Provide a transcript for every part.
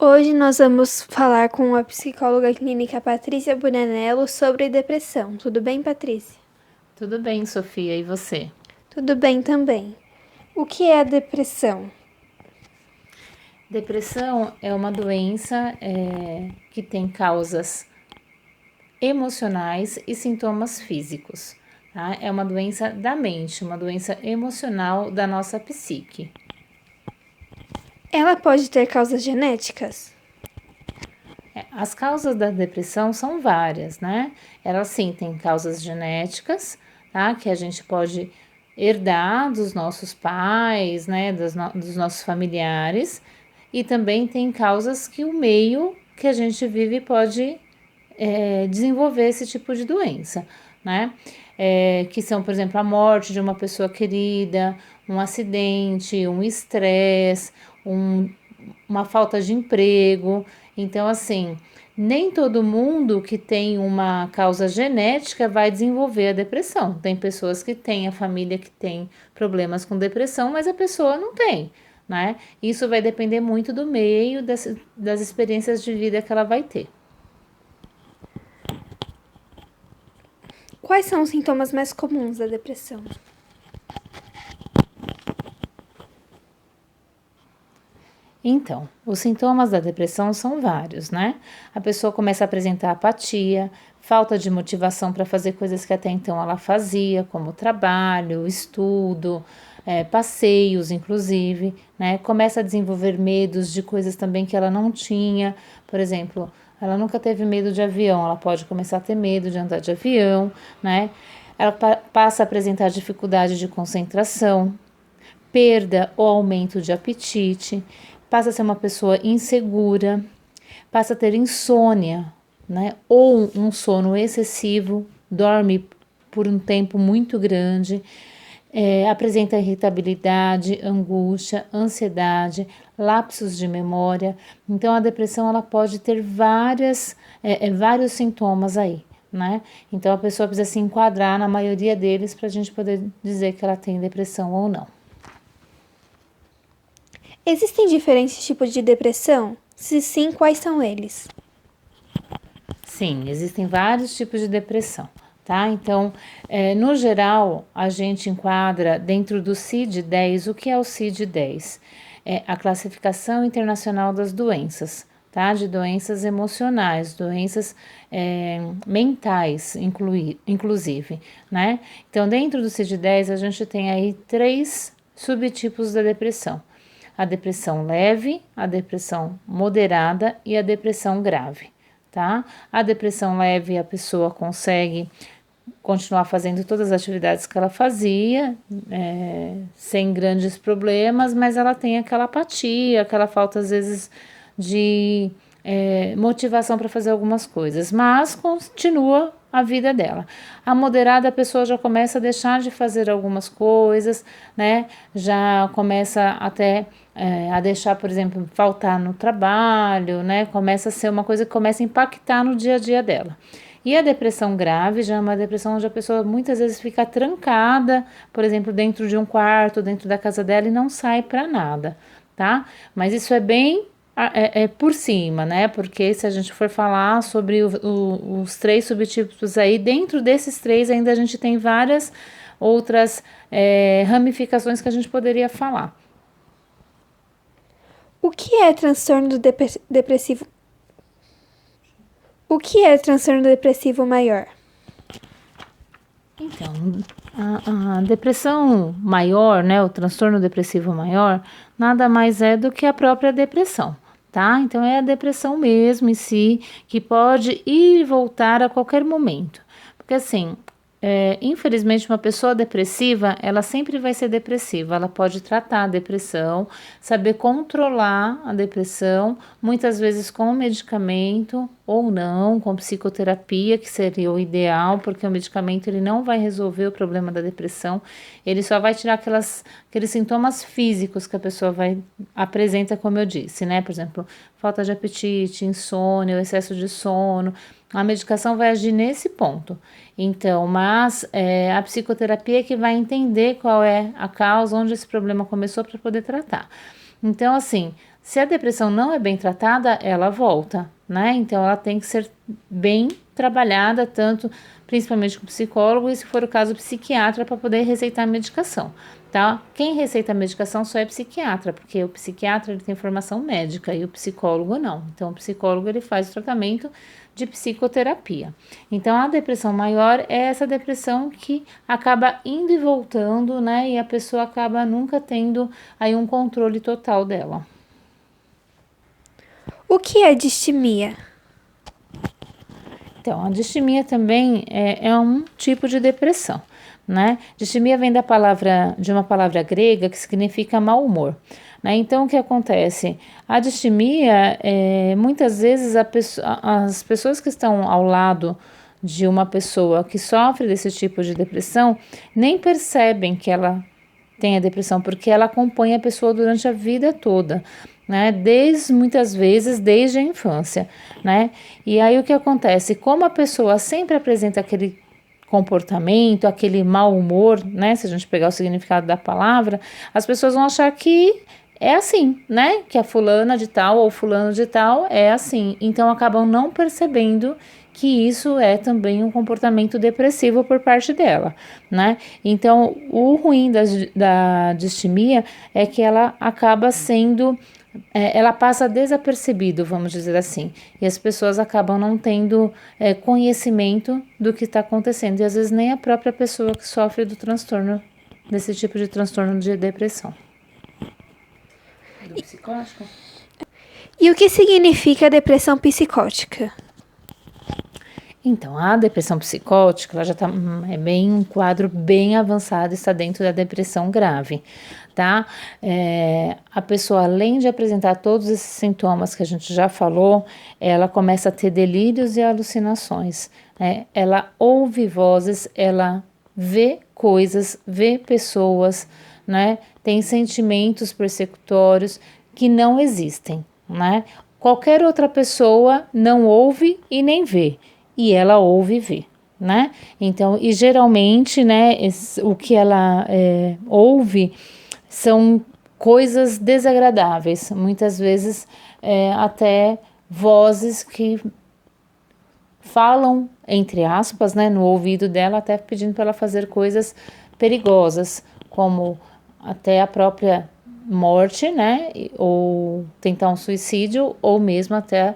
Hoje nós vamos falar com a psicóloga clínica Patrícia Buranello sobre depressão. Tudo bem, Patrícia? Tudo bem, Sofia, e você? Tudo bem também. O que é a depressão? Depressão é uma doença que tem causas emocionais e sintomas físicos, tá? É uma doença da mente, uma doença emocional da nossa psique. Ela pode ter causas genéticas? As causas da depressão são várias, né? Elas sim têm causas genéticas, tá? Que a gente pode herdar dos nossos pais, né? Dos nossos familiares. E também tem causas que o meio que a gente vive pode desenvolver esse tipo de doença, né? Que são, por exemplo, a morte de uma pessoa querida, um acidente, um estresse, uma falta de emprego. Então, assim, nem todo mundo que tem uma causa genética vai desenvolver a depressão. Tem pessoas que têm a família que tem problemas com depressão, mas a pessoa não tem, né? Isso vai depender muito do meio, das experiências de vida que ela vai ter. Quais são os sintomas mais comuns da depressão? Então, os sintomas da depressão são vários, né? A pessoa começa a apresentar apatia, falta de motivação para fazer coisas que até então ela fazia, como trabalho, estudo, passeios, inclusive, né? Começa a desenvolver medos de coisas também que ela não tinha. Por exemplo, ela nunca teve medo de avião, ela pode começar a ter medo de andar de avião, né? Ela passa a apresentar dificuldade de concentração, perda ou aumento de apetite, passa a ser uma pessoa insegura, passa a ter insônia, né? Ou um sono excessivo, dorme por um tempo muito grande, apresenta irritabilidade, angústia, ansiedade, lapsos de memória. Então, a depressão ela pode ter vários sintomas aí, né? Então, a pessoa precisa se enquadrar na maioria deles para a gente poder dizer que ela tem depressão ou não. Existem diferentes tipos de depressão? Se sim, quais são eles? Sim, existem vários tipos de depressão, tá? Então, no geral, a gente enquadra dentro do CID-10. O que é o CID-10? É a Classificação Internacional das Doenças, tá? De doenças emocionais, doenças mentais, inclusive, né? Então, dentro do CID-10, a gente tem aí 3 subtipos da depressão: a depressão leve, a depressão moderada e a depressão grave, tá? A depressão leve, a pessoa consegue continuar fazendo todas as atividades que ela fazia, sem grandes problemas, mas ela tem aquela apatia, aquela falta, às vezes, de motivação para fazer algumas coisas, mas continua a vida dela. A moderada, a pessoa já começa a deixar de fazer algumas coisas, né? Já começa até a deixar, por exemplo, faltar no trabalho, né? Começa a ser uma coisa que começa a impactar no dia a dia dela. E a depressão grave já é uma depressão onde a pessoa muitas vezes fica trancada, por exemplo, dentro de um quarto, dentro da casa dela e não sai para nada, tá? Mas isso é bem por cima, né? Porque se a gente for falar sobre os 3 subtipos aí, dentro desses 3 ainda a gente tem várias outras ramificações que a gente poderia falar. O que é transtorno depressivo? O que é transtorno depressivo maior? Então, a depressão maior, né, o transtorno depressivo maior, nada mais é do que a própria depressão, tá? Então, é a depressão mesmo em si, que pode ir e voltar a qualquer momento. Porque, assim, infelizmente, uma pessoa depressiva, ela sempre vai ser depressiva. Ela pode tratar a depressão, saber controlar a depressão, muitas vezes com medicamento ou não, com psicoterapia, que seria o ideal, porque o medicamento ele não vai resolver o problema da depressão, ele só vai tirar aqueles sintomas físicos que a pessoa apresenta, como eu disse, né? Por exemplo, falta de apetite, insônia, excesso de sono. A medicação vai agir nesse ponto. Então, mas a psicoterapia é que vai entender qual é a causa, onde esse problema começou para poder tratar. Então, assim, Se a depressão não é bem tratada, ela volta, né? Então, ela tem que ser bem trabalhada, tanto principalmente com o psicólogo e, se for o caso, o psiquiatra, para poder receitar a medicação, tá? Quem receita a medicação só é psiquiatra, porque o psiquiatra ele tem formação médica e o psicólogo não. Então, o psicólogo ele faz o tratamento de psicoterapia. Então, a depressão maior é essa depressão que acaba indo e voltando, né? E a pessoa acaba nunca tendo aí um controle total dela. O que é distimia? Então, a distimia também é um tipo de depressão, né? Distimia vem de uma palavra grega que significa mau humor, né? Então, o que acontece? A distimia, muitas vezes as pessoas que estão ao lado de uma pessoa que sofre desse tipo de depressão nem percebem que ela tem a depressão, porque ela acompanha a pessoa durante a vida toda, né? Muitas vezes desde a infância, né? E aí o que acontece? Como a pessoa sempre apresenta aquele comportamento, aquele mau humor, né? Se a gente pegar o significado da palavra, as pessoas vão achar que é assim, né? Que a fulana de tal ou fulano de tal é assim. Então acabam não percebendo que isso é também um comportamento depressivo por parte dela, né? Então, o ruim da distimia é que ela acaba sendo, ela passa desapercebido, vamos dizer assim, e as pessoas acabam não tendo conhecimento do que está acontecendo, e às vezes nem a própria pessoa que sofre do transtorno, desse tipo de transtorno de depressão. Do psicótico? E o que significa depressão psicótica? Então, a depressão psicótica, ela já tá, é bem um quadro bem avançado, está dentro da depressão grave, tá? A pessoa, além de apresentar todos esses sintomas que a gente já falou, ela começa a ter delírios e alucinações, né? Ela ouve vozes, ela vê coisas, vê pessoas, né? Tem sentimentos persecutórios que não existem, né? Qualquer outra pessoa não ouve e nem vê, e ela ouve e vê, né? Então, e geralmente, né, o que ela ouve são coisas desagradáveis, muitas vezes até vozes que falam, entre aspas, né, no ouvido dela, até pedindo para ela fazer coisas perigosas, como até a própria morte, né, ou tentar um suicídio, ou mesmo até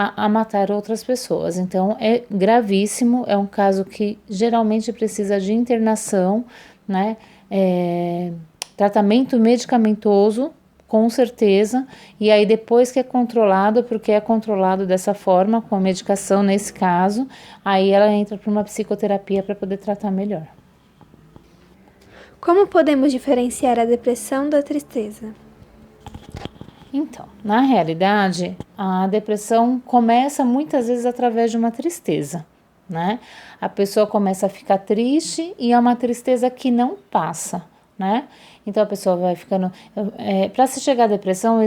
a matar outras pessoas. Então, é gravíssimo, é um caso que geralmente precisa de internação, né, tratamento medicamentoso, com certeza, e aí depois que é controlado, porque é controlado dessa forma, com a medicação nesse caso, aí ela entra para uma psicoterapia para poder tratar melhor. Como podemos diferenciar a depressão da tristeza? Então, na realidade, a depressão começa muitas vezes através de uma tristeza, né? A pessoa começa a ficar triste e é uma tristeza que não passa, né? Então a pessoa vai ficando. Para se chegar à depressão,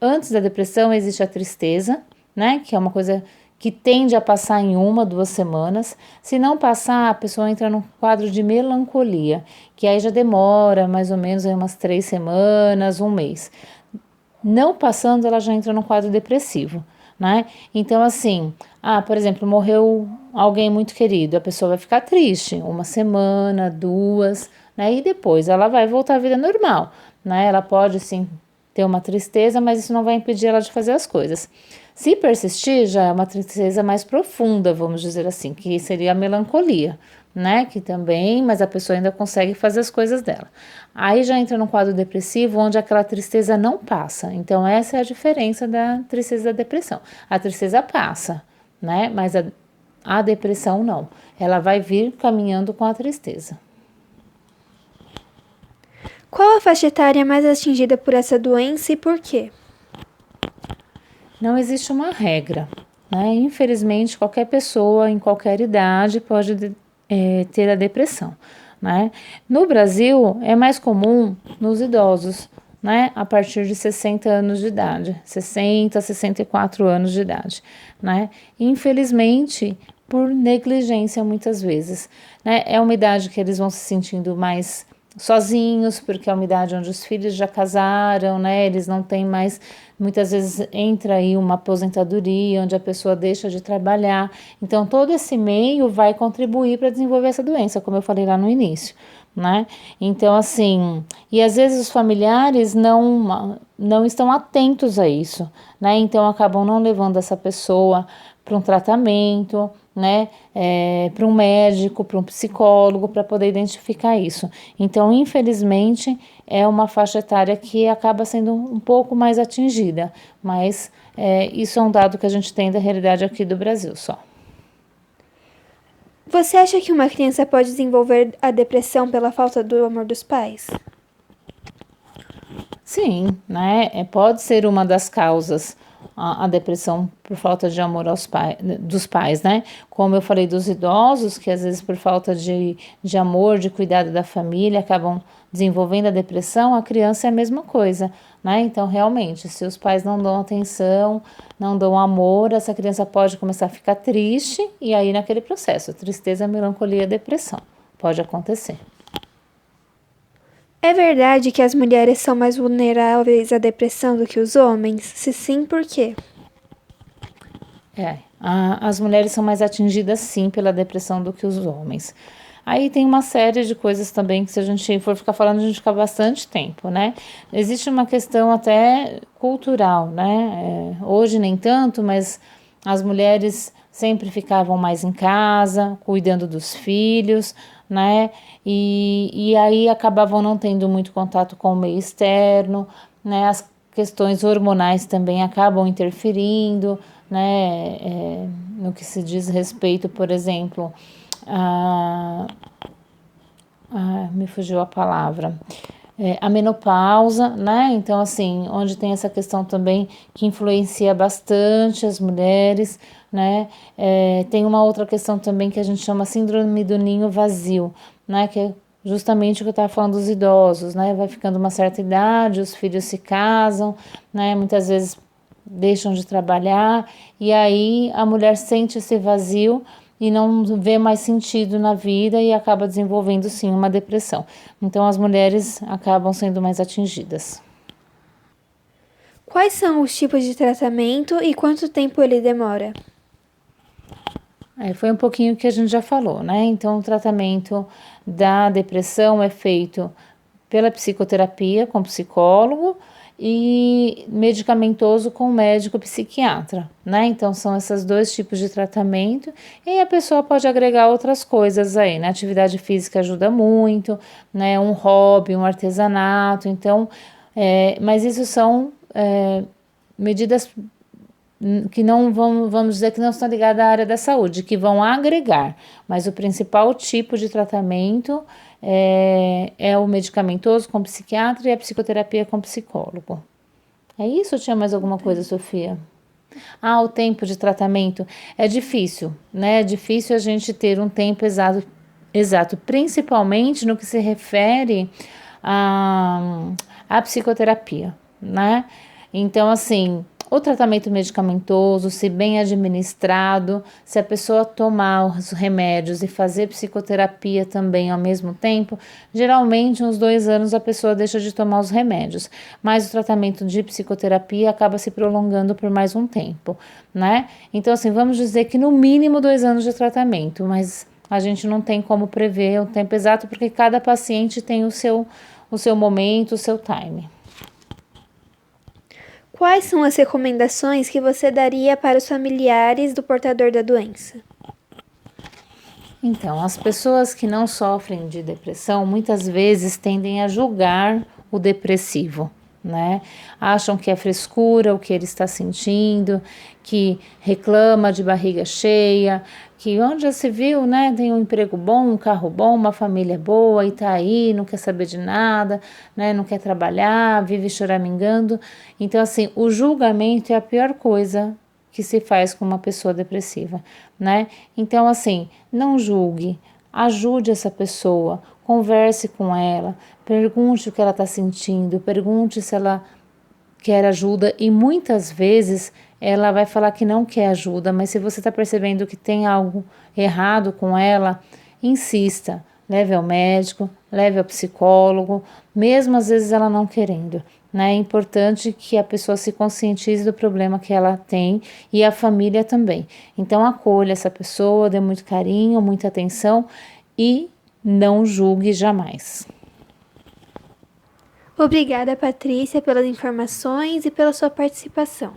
antes da depressão existe a tristeza, né? Que é uma coisa que tende a passar em 1, 2 semanas. Se não passar, a pessoa entra num quadro de melancolia, que aí já demora mais ou menos aí umas 3 semanas, 1 mês. Não passando, ela já entra num quadro depressivo, né? Então, assim, por exemplo, morreu alguém muito querido, a pessoa vai ficar triste 1 semana, 2, né? E depois ela vai voltar à vida normal, né? Ela pode, sim, ter uma tristeza, mas isso não vai impedir ela de fazer as coisas. Se persistir, já é uma tristeza mais profunda, vamos dizer assim, que seria a melancolia, né? Que também, mas a pessoa ainda consegue fazer as coisas dela. Aí já entra num quadro depressivo, onde aquela tristeza não passa. Então, essa é a diferença da tristeza e da depressão. A tristeza passa, né? Mas a depressão não. Ela vai vir caminhando com a tristeza. Qual a faixa etária mais atingida por essa doença e por quê? Não existe uma regra, né? Infelizmente, qualquer pessoa em qualquer idade pode ter a depressão, né? No Brasil, é mais comum nos idosos, né? A partir de 60 anos de idade, 60, 64 anos de idade, né? Infelizmente, por negligência muitas vezes, né? É uma idade que eles vão se sentindo mais sozinhos, porque é uma idade onde os filhos já casaram, né? Eles não têm mais, muitas vezes entra aí uma aposentadoria, onde a pessoa deixa de trabalhar. Então, todo esse meio vai contribuir para desenvolver essa doença, como eu falei lá no início, né? Então, assim, e às vezes os familiares não estão atentos a isso, né? Então, acabam não levando essa pessoa para um tratamento, né, para um médico, para um psicólogo, para poder identificar isso. Então, infelizmente, é uma faixa etária que acaba sendo um pouco mais atingida, mas isso é um dado que a gente tem da realidade aqui do Brasil só. Você acha que uma criança pode desenvolver a depressão pela falta do amor dos pais? Sim, né? Pode ser uma das causas a depressão por falta de amor dos pais, né? Como eu falei dos idosos, que às vezes por falta de amor, de cuidado da família, acabam desenvolvendo a depressão, a criança é a mesma coisa, né? Então, realmente, se os pais não dão atenção, não dão amor, essa criança pode começar a ficar triste e aí naquele processo, tristeza, melancolia, depressão, pode acontecer. É verdade que as mulheres são mais vulneráveis à depressão do que os homens? Se sim, por quê? As mulheres são mais atingidas sim pela depressão do que os homens. Aí tem uma série de coisas também que se a gente for ficar falando, a gente fica bastante tempo, né? Existe uma questão até cultural, né? Hoje nem tanto, mas as mulheres sempre ficavam mais em casa, cuidando dos filhos, né? E aí acabavam não tendo muito contato com o meio externo, né? As questões hormonais também acabam interferindo, né? No que se diz respeito, por exemplo, a, me fugiu a palavra. A menopausa, né? Então, assim, onde tem essa questão também que influencia bastante as mulheres, né? Tem uma outra questão também que a gente chama síndrome do ninho vazio, né? Que é justamente o que eu estava falando dos idosos, né? Vai ficando uma certa idade, os filhos se casam, né? Muitas vezes deixam de trabalhar e aí a mulher sente esse vazio e não vê mais sentido na vida e acaba desenvolvendo sim uma depressão. Então as mulheres acabam sendo mais atingidas. Quais são os tipos de tratamento e quanto tempo ele demora? Foi um pouquinho que a gente já falou, né? Então o tratamento da depressão é feito pela psicoterapia com psicólogo e medicamentoso com médico psiquiatra, né? Então são esses dois tipos de tratamento e a pessoa pode agregar outras coisas aí, né? Atividade física ajuda muito, né? Um hobby, um artesanato, então, mas isso são medidas que não vamos dizer que não estão ligadas à área da saúde, que vão agregar, mas o principal tipo de tratamento é o medicamentoso com psiquiatra e a psicoterapia com psicólogo. É isso ou tinha mais alguma coisa, Sofia? O tempo de tratamento é difícil, né? É difícil a gente ter um tempo exato, principalmente no que se refere à psicoterapia, né? Então, assim, o tratamento medicamentoso, se bem administrado, se a pessoa tomar os remédios e fazer psicoterapia também ao mesmo tempo, geralmente uns 2 anos a pessoa deixa de tomar os remédios, mas o tratamento de psicoterapia acaba se prolongando por mais um tempo, né? Então, assim, vamos dizer que no mínimo 2 anos de tratamento, mas a gente não tem como prever o tempo exato porque cada paciente tem o seu momento, o seu time. Quais são as recomendações que você daria para os familiares do portador da doença? Então, as pessoas que não sofrem de depressão muitas vezes tendem a julgar o depressivo, né? Acham que é frescura o que ele está sentindo, que reclama de barriga cheia, que onde já se viu, né? Tem um emprego bom, um carro bom, uma família boa e tá aí, não quer saber de nada, né? Não quer trabalhar, vive choramingando. Então, assim, o julgamento é a pior coisa que se faz com uma pessoa depressiva, né? Então, assim, não julgue, ajude essa pessoa, converse com ela, pergunte o que ela está sentindo, pergunte se ela quer ajuda e muitas vezes ela vai falar que não quer ajuda, mas se você está percebendo que tem algo errado com ela, insista, leve ao médico, leve ao psicólogo, mesmo às vezes ela não querendo. Né? É importante que a pessoa se conscientize do problema que ela tem e a família também. Então acolha essa pessoa, dê muito carinho, muita atenção e não julgue jamais. Obrigada, Patrícia, pelas informações e pela sua participação.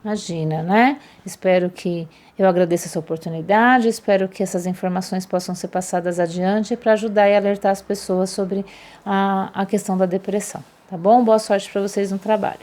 Imagina, né? Espero que eu agradeça essa oportunidade, espero que essas informações possam ser passadas adiante para ajudar e alertar as pessoas sobre a questão da depressão, tá bom? Boa sorte para vocês no trabalho.